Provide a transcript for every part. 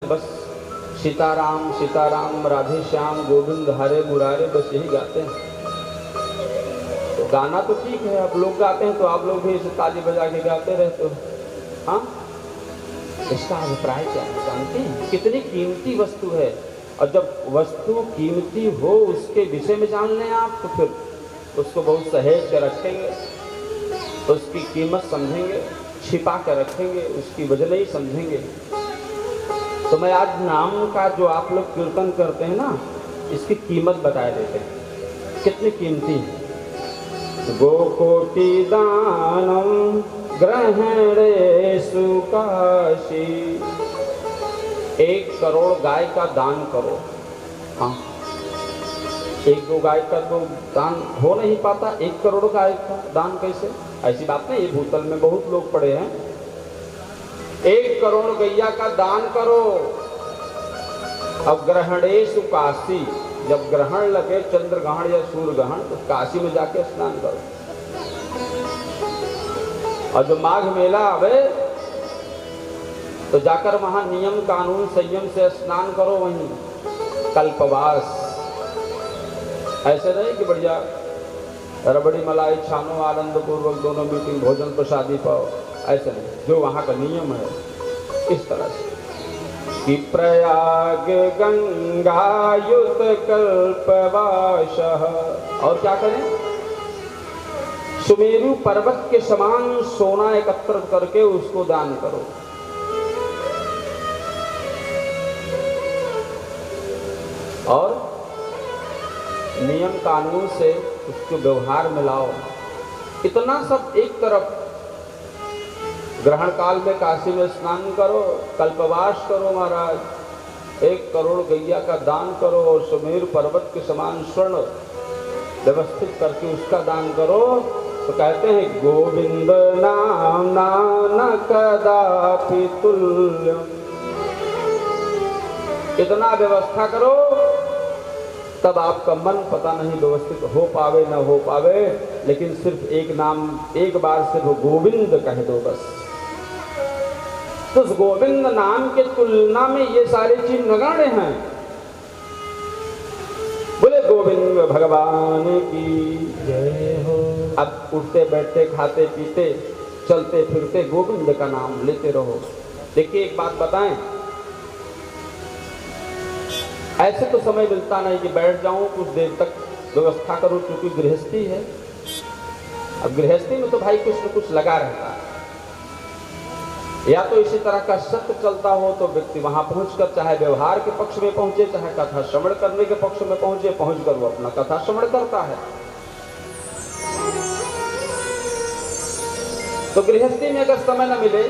बस सीताराम सीताराम राधे श्याम गोविंद हरे मुरारे बस यही गाते हैं। तो गाना तो ठीक है, अब लोग गाते हैं तो आप लोग भी इसे ताली बजा के गाते रहते हो। हाँ, इसका अभिप्राय क्या है जानते हैं? कितनी कीमती वस्तु है, और जब वस्तु कीमती हो उसके विषय में जान लें आप तो फिर उसको बहुत सहेज कर रखेंगे, उसकी कीमत समझेंगे, छिपा कर रखेंगे, उसकी वजह नहीं समझेंगे। तो मैं आज नाम का जो आप लोग कीर्तन करते हैं ना, इसकी कीमत बता देते हैं कितनी कीमती है। गोकोटि दानम ग्रहणेषु काशी, 1 करोड़ गाय का दान करो। हाँ, 1-2 गाय का तो दान हो नहीं पाता, 1 करोड़ गाय का दान कैसे? ऐसी बात नहीं, ये भूतल में बहुत लोग पड़े हैं। 1 करोड़ गैया का दान करो। अब ग्रहणेषु काशी, जब ग्रहण लगे, चंद्र ग्रहण या सूर्य ग्रहण, तो काशी में जाके स्नान करो। और जो माघ मेला आवे तो जाकर वहां नियम कानून संयम से स्नान करो। वहीं कल्पवास, ऐसे नहीं कि बढ़िया रबड़ी मलाई छानो आनंद पूर्वक दोनों मीटिंग भोजन प्रसादी पाओ, ऐसे नहीं। जो वहाँ का नियम है इस तरह से कि प्रयाग गंगायुत कल्पवास, और क्या करें? सुमेरु पर्वत के समान सोना एकत्र करके उसको दान करो। और नियम कानून से उसको व्यवहार में लाओ। इतना सब एक तरफ, ग्रहण काल में काशी में स्नान करो, कल्पवास करो महाराज, 1 करोड़ गैया का दान करो, और सुमेरु पर्वत के समान स्वर्ण व्यवस्थित करके उसका दान करो। तो कहते हैं गोविंद नाम न कदापि तुल्यम। इतना व्यवस्था करो तब आपका मन पता नहीं व्यवस्थित हो पावे न हो पावे, लेकिन सिर्फ एक नाम, एक बार सिर्फ गोविंद कह दो बस। तो उस गोविंद नाम के तुलना में ये सारी चीज नगण्य हैं। बोले गोविंद भगवान की जय हो। अब उठते बैठते खाते पीते चलते फिरते गोविंद का नाम लेते रहो। देखिए एक बात बताएं, ऐसे तो समय मिलता नहीं कि बैठ जाऊं कुछ देर तक व्यवस्था करूं, क्योंकि गृहस्थी है। अब गृहस्थी में तो भाई कुछ न कुछ लगा रहता है। या तो इसी तरह का सत्य चलता हो तो व्यक्ति वहां पहुंचकर, चाहे व्यवहार के पक्ष में पहुंचे, चाहे कथा श्रवण करने के पक्ष में पहुंचे, पहुंचकर वो अपना कथा श्रवण करता है। तो गृहस्थी में अगर समय न मिले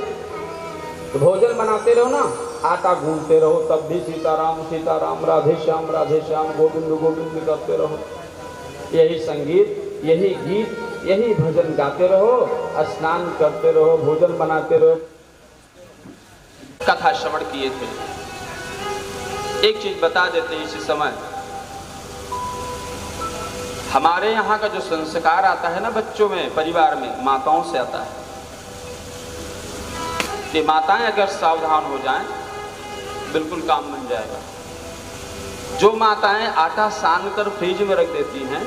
तो भोजन बनाते रहो ना, आटा गूंथते रहो, तब भी सीताराम सीताराम राधे श्याम गोविंद गोविंद करते रहो। यही संगीत, यही गीत, यही भजन गाते रहो, स्नान करते रहो, भोजन बनाते रहो। कथा श्रवण किए थे। एक चीज बता देते इसी समय, हमारे यहाँ का जो संस्कार आता है ना बच्चों में, परिवार में, माताओं से आता है। ये माताएं अगर सावधान हो जाएं बिल्कुल काम बन जाएगा। जो माताएं आटा सान कर फ्रिज में रख देती हैं,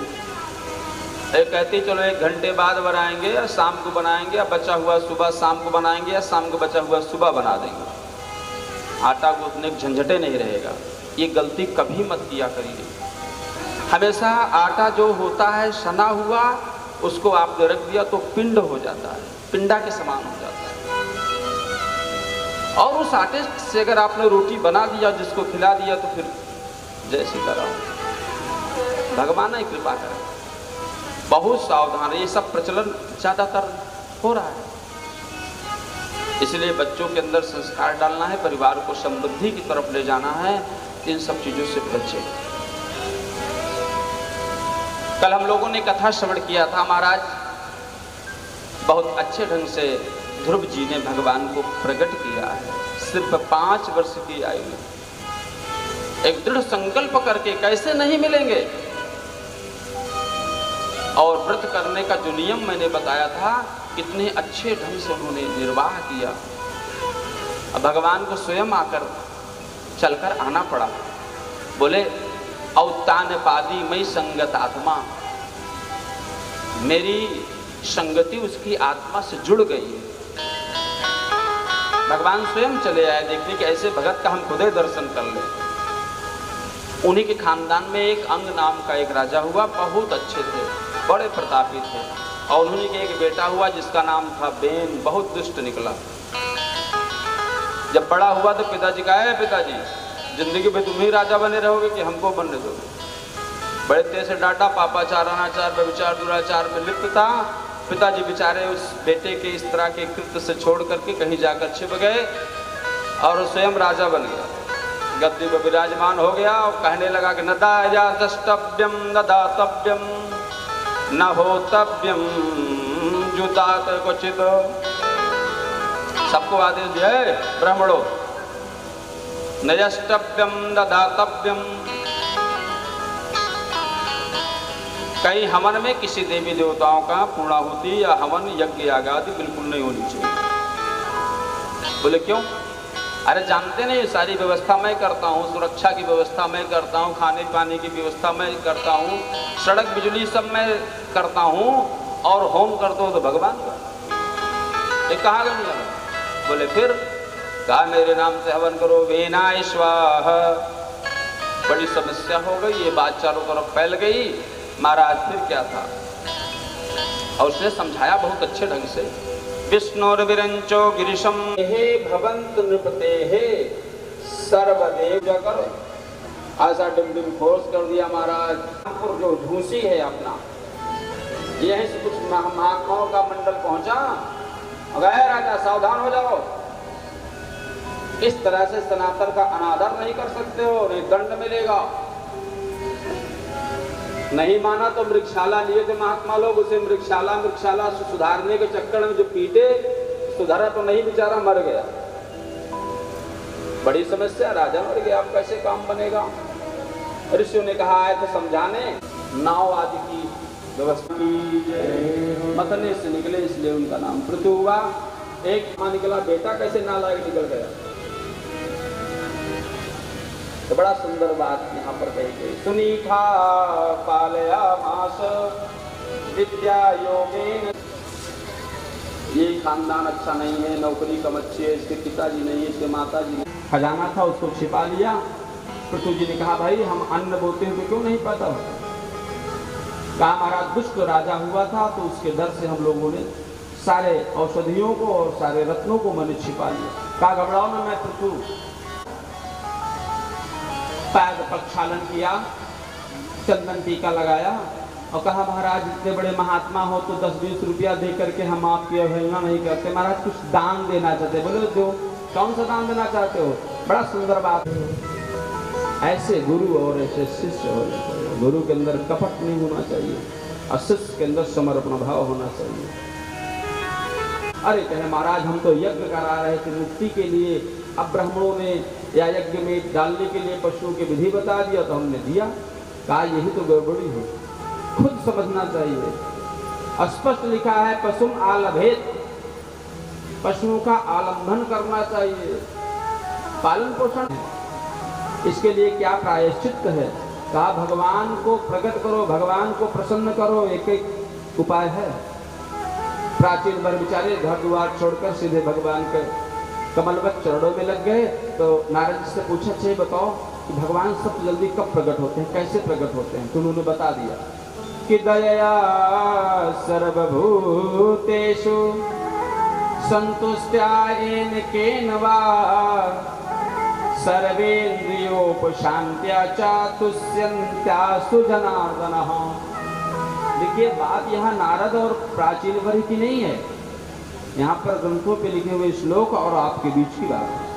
कहती चलो 1 घंटे बाद बनाएंगे या शाम को बनाएंगे, या बचा हुआ सुबह शाम को बनाएंगे, या शाम को बचा हुआ सुबह बना देंगे, आटा गूंथने के झंझटे नहीं रहेगा। ये गलती कभी मत किया करिए। हमेशा आटा जो होता है सना हुआ, उसको आपने रख दिया तो पिंड हो जाता है, पिंडा के समान हो जाता है। और उस आटे से अगर आपने रोटी बना दिया, जिसको खिला दिया, तो फिर जय सीताराम, भगवान ही कृपा करें। बहुत सावधान है, ये सब प्रचलन ज्यादातर हो रहा है। इसलिए बच्चों के अंदर संस्कार डालना है, परिवार को समृद्धि की तरफ ले जाना है, इन सब चीजों से बचे। कल हम लोगों ने कथा श्रवण किया था महाराज, बहुत अच्छे ढंग से ध्रुव जी ने भगवान को प्रकट किया है। सिर्फ 5 वर्ष की आयु में एक दृढ़ संकल्प करके, कैसे नहीं मिलेंगे, और व्रत करने का जो नियम मैंने बताया था, कितने अच्छे ढंग से उन्होंने निर्वाह किया। अब भगवान को स्वयं आकर चलकर आना पड़ा। बोले अवतान पादी मई संगत आत्मा, मेरी संगति उसकी आत्मा से जुड़ गई है। भगवान स्वयं चले आए देखने कि ऐसे भगत का हम खुद ही दर्शन कर ले। उन्हीं के खानदान में एक अंग नाम का एक राजा हुआ, बहुत अच्छे थे, बड़े प्रतापी थे, और उन्हीं के एक बेटा हुआ जिसका नाम था बेन, बहुत दुष्ट निकला। जब बड़ा हुआ तो पिताजी का है, पिताजी जिंदगी में तुम ही राजा बने रहोगे कि हमको बनने दोगे? बड़े तेज से डांटा। पापाचार, अनाचार, व्यभिचार, दुराचार में लिप्त था। पिताजी बेचारे उस बेटे के इस तरह के कृत्य से छोड़ करके कहीं जाकर छिप गए और स्वयं राजा बन गया, गद्दी पर विराजमान हो गया और कहने लगा कि न दाया द्रष्टव्यम न दातव्यम न होतव्यम जुतात क्वचित। सबको आदेश दिया है ब्राह्मणों, न यष्टव्यम न दातव्यम, कहीं हवन में किसी देवी देवताओं का पूर्णाहुति या हवन यज्ञ आदि बिल्कुल नहीं होनी चाहिए। बोले क्यों? अरे जानते नहीं, सारी व्यवस्था मैं करता हूँ, सुरक्षा की व्यवस्था मैं करता हूँ, खाने पानी की व्यवस्था मैं करता हूँ, सड़क बिजली सब मैं करता हूँ, और होम करता हूँ तो भगवान का। ये कहाँ का नियम है? बोले फिर कहा मेरे नाम से हवन करो, वेनाय स्वाहा। बड़ी समस्या हो गई, ये बात चारों तरफ फैल गई। महाराज फिर क्या था, और उसने समझाया बहुत अच्छे ढंग से। विष्णुर्विरंचो गिरिशम हे भवंत नृपते हे सर्वदेव करो। ऐसा डिम फोर्स कर दिया महाराज। जो झूसी है अपना, यहीं से कुछ महात्माओं का मंडल पहुंचा, गए राजा सावधान हो जाओ, इस तरह से सनातन का अनादर नहीं कर सकते हो, नहीं दंड मिलेगा। नहीं माना तो मृगशाला लिए थे महात्मा लोग, उसे मृगशाला से सुधारने के चक्कर में जो पीटे, सुधारा तो नहीं, बेचारा मर गया। बड़ी समस्या, राजा मर गया, अब कैसे काम बनेगा? ऋषियों ने कहा आए थे समझाने, नाव आदि की व्यवस्था की, मतने से निकले इसलिए उनका नाम पृथु हुआ। एक मां निकला, बेटा कैसे नालायक निकल गया। तो बड़ा सुंदर बात यहाँ पर कही गई। सुनीता पालया मास विद्या योगेन। ये खानदान अच्छा नहीं है, नौकरी कम अच्छी है, इसके पिताजी नहीं है, इसके माताजी नहीं। खजाना था उसको छिपा लिया। पृथु जी ने कहा भाई हम अन्न बोते हैं तो क्यों नहीं पता? कहा महाराज दुष्ट राजा हुआ था तो उसके डर से हम लोगों ने सारे औषधियों को और सारे रत्नों को मैंने छिपा लिया। कहा घबराओ ना, मैं पृथु। पैर प्रक्षालन किया, चंदन टीका लगाया और कहा महाराज इतने बड़े महात्मा हो तो 10-20 रुपया दे करके हम आपकी अवहेलना नहीं करते। महाराज कुछ दान देना चाहते? बोले जो कौन सा दान देना चाहते हो? बड़ा सुंदर बात है। ऐसे गुरु और ऐसे शिष्य होने चाहिए। गुरु के अंदर कपट नहीं होना चाहिए और शिष्य के अंदर समर्पण भाव होना चाहिए। अरे कहे महाराज हम तो यज्ञ करा रहे थे मुक्ति के लिए, अब ब्राह्मणों ने या यज्ञ में डालने के लिए पशुओं की विधि बता दिया तो हमने दिया। कहा यही तो गड़बड़ी है, खुद समझना चाहिए। स्पष्ट लिखा है पशुम आलभेत, पशुओं का आलंबन करना चाहिए, पालन पोषण। इसके लिए क्या प्रायश्चित है? कहा भगवान को प्रकट करो, भगवान को प्रसन्न करो। एक एक उपाय है। प्राचीन वर बिचारे घर द्वार छोड़कर सीधे भगवान के कमलवत चरणों में लग गए। तो नारद जी से पूछा चाहिए बताओ कि भगवान सबसे जल्दी कब प्रकट होते हैं, कैसे प्रकट होते हैं? तो उन्होंने बता दिया कि दया सर्वभूतेषु संतुष्ट्या येन केन वा सर्वेन्द्रियोपशान्त्या च तुष्यन्त्यास्तु जनार्दनः। देखिए बात यहाँ नारद और प्राचीन वर्ग की नहीं है, यहाँ पर ग्रंथों पे लिखे हुए श्लोक और आपके बीच की बात है।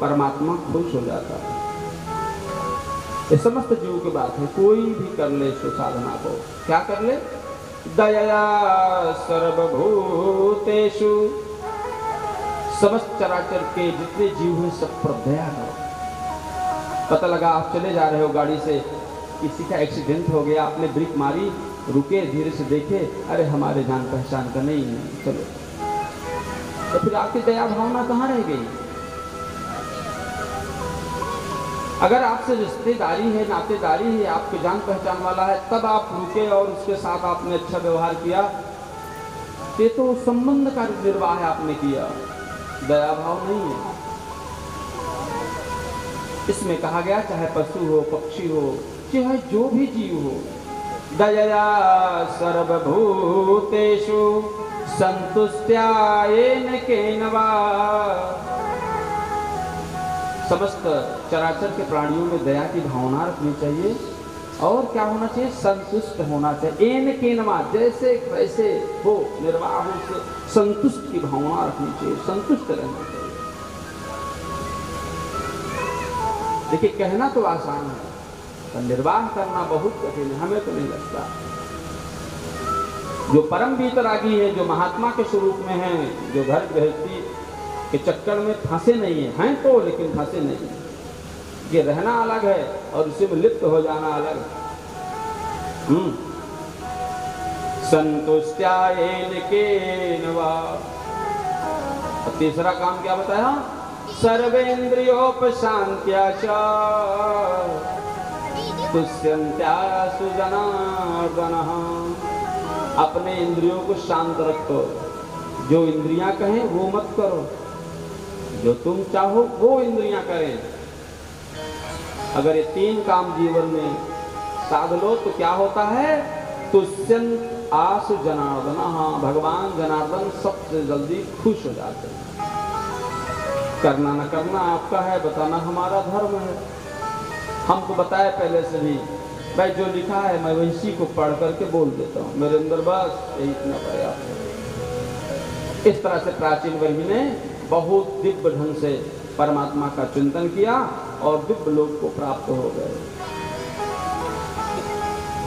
परमात्मा खुश हो जाता है। ये समस्त जीव की बात है। कोई भी कर ले इसको साधना को, क्या कर ले? दया सर्वभूतेषु, समस्त चराचर के जितने जीव हैं सब पर दया करो। पता लगा आप चले जा रहे हो गाड़ी से, किसी का एक्सीडेंट हो गया, आपने ब्रेक मारी, रुके, धीरे से देखे, अरे हमारे जान पहचान का नहीं है, चलो। तो फिर आपकी दया भावना कहाँ रह गई? अगर आपसे रिश्तेदारी है, नातेदारी है, आपके जान पहचान वाला है, तब आप रुके और उसके साथ आपने अच्छा व्यवहार किया, तो संबंध का निर्वाह आपने किया, दया भाव नहीं है। इसमें कहा गया चाहे पशु हो, पक्षी हो, चाहे जो भी जीव हो, दया सर्वभूतेषु संतुष्ट्या येन केनवा। समस्त चराचर के प्राणियों में दया की भावना रखनी चाहिए और क्या होना चाहिए, संतुष्ट होना चाहिए। एन केनवा, जैसे वैसे हो, निर्वाह हो, संतुष्ट की भावना रखनी चाहिए, संतुष्ट रहना चाहिए। देखिए कहना तो आसान है पर निर्वाह करना बहुत कठिन है, हमें तो नहीं लगता। जो परम वीतरागी है, जो महात्मा के स्वरूप में है, जो घर गृहस्थी के चक्कर में फंसे नहीं हैं तो, लेकिन फंसे नहीं है। ये रहना अलग है और उसी में लिप्त हो जाना अलग है। संतुष्ट्या येन केनवा। तीसरा काम क्या बताया, सर्वेन्द्रियोपशांत्या च तुष्यन्त्या सुजनार्दनः। अपने इंद्रियों को शांत रखो, जो इंद्रियां कहें वो मत करो, जो तुम चाहो वो इंद्रियां करें। अगर ये तीन काम जीवन में साध लो तो क्या होता है, तुष्यन आसु जनार्दन। हाँ, भगवान जनार्दन सबसे जल्दी खुश हो जाते हैं। करना न करना आपका है, बताना हमारा धर्म है। हम तो बताए पहले से भी, भाई जो लिखा है मैं वही को पढ़ करके बोल देता हूँ, मेरे अंदर बस यही इतना पर्याप्त है। इस तरह से प्राचीन वर्ग ने बहुत दिव्य ढंग से परमात्मा का चिंतन किया और दिव्य लोक को प्राप्त हो गए।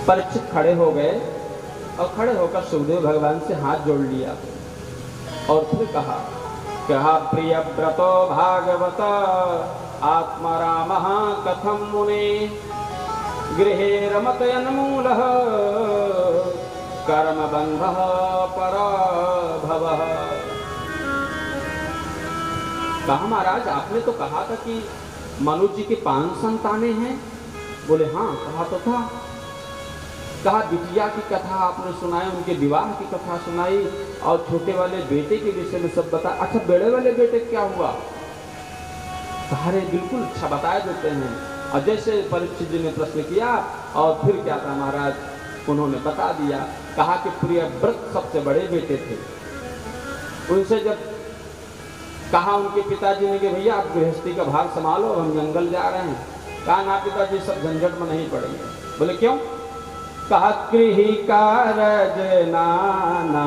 परीक्षित खड़े हो गए और खड़े होकर सुखदेव भगवान से हाथ जोड़ लिया और फिर कहा प्रिय व्रतो भागवत आत्मराम कथम मुने गृहे रमतयन्मूलः कर्म बंधः पराभवः। कहा महाराज आपने तो कहा था कि मनुष्य जी की 5 संतानें हैं। बोले हाँ कहा तो था। कहा बिटिया की कथा आपने सुनाई, उनके विवाह की कथा सुनाई और छोटे वाले बेटे के विषय में सब बताया। अच्छा बड़े वाले बेटे क्या हुआ? कहा रे बिल्कुल अच्छा बताए देते हैं। और जैसे परीक्षित जी ने प्रश्न किया और फिर क्या था महाराज, उन्होंने बता दिया। कहा कि प्रियव्रत सबसे बड़े बेटे थे। उनसे जब कहा उनके पिताजी ने कि भैया आप गृहस्थी का भार संभालो, हम जंगल जा रहे हैं। कहा ना पिताजी सब झंझट में नहीं पड़ेंगे। बोले क्यों? कहा गृही कारज नाना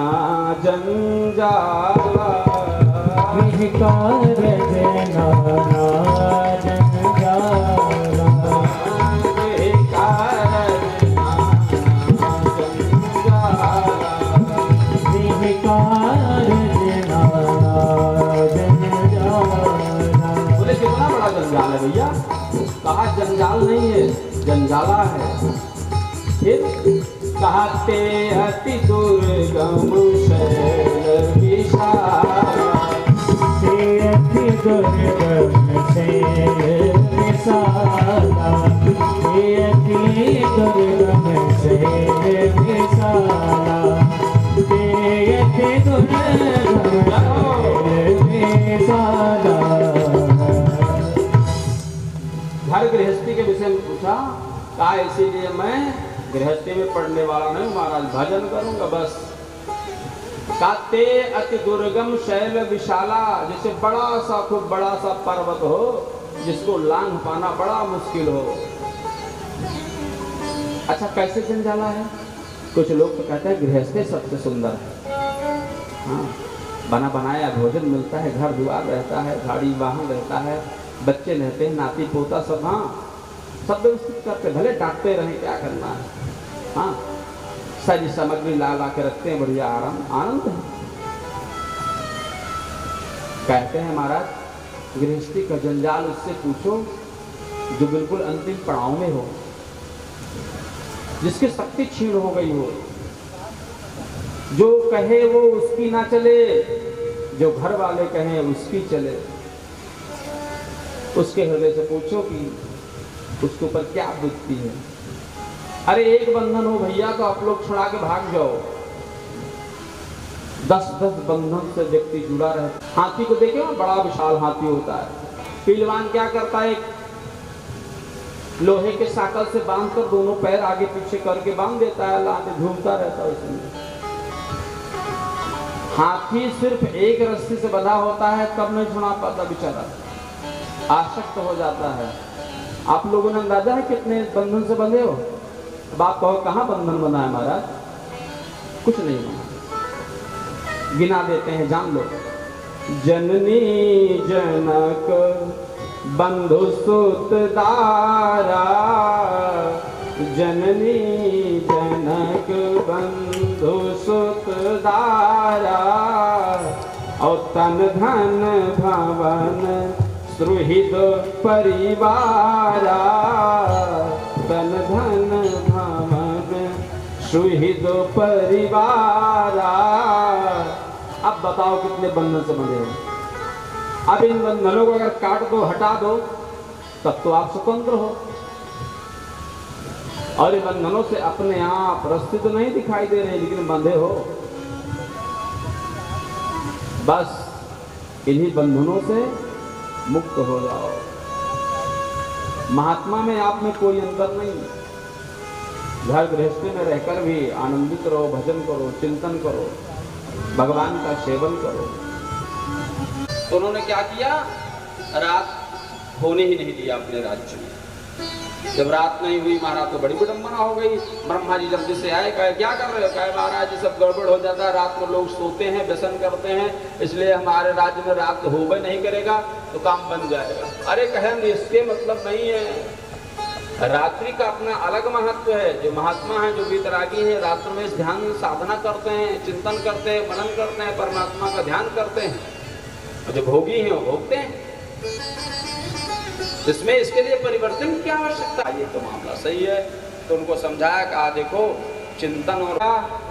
जंजाला, गृही कारज नाना जंजाला, गृही कारज नाना जंजाला, गृही कारज नाना जंजाला। बोले कितना बड़ा जंजाल है भैया? कहा जंजाल नहीं है, जंजाला है। फिर कहते अति दुर्गम शैल विशाला, अति दुर्गम शैल विशाला, अति दुर्गम शैल विशाला, अति दुर्गम शैल विशाला। घर गृहस्थी के विषय में पूछा। कहा इसीलिए मैं गृहस्थी में पढ़ने वाला नहीं महाराज, भजन करूंगा बस। काते अति दुर्गम शैल विशाला, जैसे बड़ा सा खूब बड़ा सा पर्वत हो जिसको लांघ पाना बड़ा मुश्किल हो। अच्छा कैसे जंजाला है? कुछ लोग तो कहते हैं गृहस्थी सबसे सुंदर है। हाँ, बना बनाया भोजन मिलता है, घर द्वार रहता है, गाड़ी वाहन रहता है, बच्चे रहते हैं, नाती पोता सब। हाँ सब व्यवस्थित करते, भले डांटते रहें, क्या करना है। हाँ सारी सामग्री ला ला के रखते हैं, बढ़िया आराम आनंद है। कहते हैं महाराज गृहस्थी का जंजाल उससे पूछो जो बिल्कुल अंतिम पड़ाव में हो, जिसकी शक्ति क्षीण हो गई हो, जो कहे वो उसकी ना चले, जो घर वाले कहें उसकी चले। उसके हृदय से पूछो कि उसके ऊपर क्या बीतती है। अरे एक बंधन हो भैया तो आप लोग छुड़ा के भाग जाओ, 10-10 बंधन से व्यक्ति जुड़ा रहे। हाथी को देखिए, बड़ा विशाल हाथी होता है, पहलवान क्या करता है, लोहे के साकल से बांधकर दोनों पैर आगे पीछे करके बांध देता है, लाते झूमता रहता है उसमें। हाथी सिर्फ एक रस्सी से बंधा होता है, तब नहीं छुड़ा पाता बेचारा, आसक्त हो जाता है। आप लोगों ने अंदाजा है कितने बंधन से बंधे हो? अब आप कहो कहाँ बंधन बना है महाराज? कुछ नहीं बना, गिना देते हैं, जान लो। जननी जनक बंधु सुत दारा, जननी जनक बंधु सुत दारा, और तन धन भवन सुहृद परिवारा, तन धन भवन सुहृद परिवारा। अब बताओ कितने बंधन से बंधे हो? अब इन बंधनों को अगर काट दो, हटा दो, तब तो आप स्वतंत्र हो। और इन बंधनों से अपने आप रस्ते तो नहीं दिखाई दे रहे, लेकिन बंधे हो। बस इन्हीं बंधनों से मुक्त हो जाओ। महात्मा में आप में कोई अंतर नहीं। घर गृहस्थी में रहकर भी आनंदित रहो, भजन करो, चिंतन करो, भगवान का सेवन करो। तो उन्होंने क्या किया, रात होने ही नहीं दिया अपने राज्य में। जब रात नहीं हुई महाराज तो बड़ी विडंबना हो गई। ब्रह्मा जी जल्दी से आए, कहे क्या कर रहे हो? कहे महाराज जी सब गड़बड़ हो जाता है, रात में लोग सोते हैं, व्यसन करते हैं, इसलिए हमारे राज्य में रात होबे नहीं करेगा तो काम बन जाएगा। अरे कहें इसके मतलब नहीं है, रात्रि का अपना अलग महत्व है। जो महात्मा है, जो वीतरागी है, रात्र में ध्यान साधना करते हैं, चिंतन करते हैं, मनन करते हैं, परमात्मा का ध्यान करते हैं। जो भोगी हैं वो भोगते हैं, इसमें इसके लिए परिवर्तन की क्या आवश्यकता है? ये तो मामला सही है। तो उनको समझाया, कहा देखो चिंतन और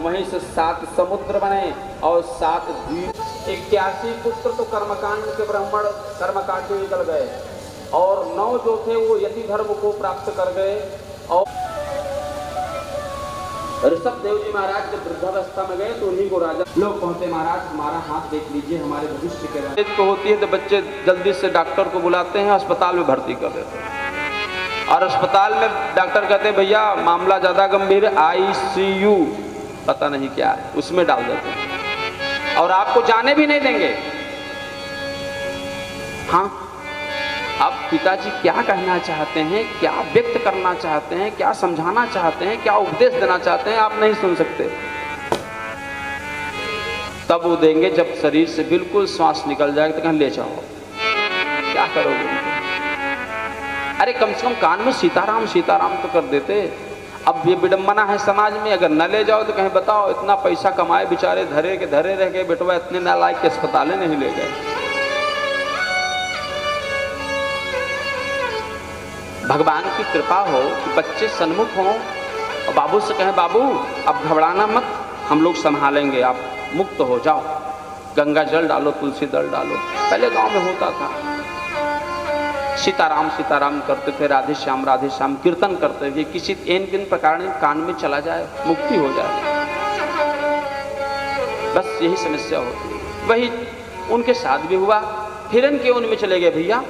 वहीं से 7 समुद्र बने और 7 द्वीप, 81 पुत्र तो कर्मकांड के ब्राह्मण कर्मकांड से निकल गए, और 9 जो थे वो यति धर्म को प्राप्त कर गए। और ऋषभ देव जी महाराज जब वृद्धावस्था में गए तो उन्हीं को राजा लोग पहुंचे, महाराज हमारा हाथ देख लीजिए, हमारे भविष्य के राज तो होती है। तो बच्चे जल्दी से डॉक्टर को बुलाते हैं, अस्पताल में भर्ती कर देते हैं। और अस्पताल में डॉक्टर कहते हैं भैया मामला ज्यादा गंभीर है, ICU पता नहीं क्या है, उसमें डाल देते हैं और आपको जाने भी नहीं देंगे। हाँ, अब पिताजी क्या कहना चाहते हैं, क्या व्यक्त करना चाहते हैं, क्या समझाना चाहते हैं, क्या उपदेश देना चाहते हैं, आप नहीं सुन सकते। तब वो देंगे जब शरीर से बिल्कुल श्वास निकल जाएगा तो कहीं ले जाओ। क्या करोगे? अरे कम से कम कान में सीताराम सीताराम तो कर देते। अब ये विडंबना है समाज में, अगर न ले जाओ तो कहीं बताओ इतना पैसा कमाए बेचारे, धरे के धरे रह गए, बेटवा इतने नालायक के अस्पताल नहीं ले गए। भगवान की कृपा हो कि बच्चे सन्मुख हों और बाबू से कहें बाबू अब घबराना मत, हम लोग संभालेंगे, आप मुक्त हो जाओ, गंगा जल डालो, तुलसी दल डालो। पहले गांव में होता था, सीताराम सीताराम करते थे, राधे श्याम कीर्तन करते थे, किसी एन किन प्रकार कान में चला जाए, मुक्ति हो जाए। बस यही समस्या होती है। वही उनके साथ भी हुआ, हिरण के वन में चले गए भैया,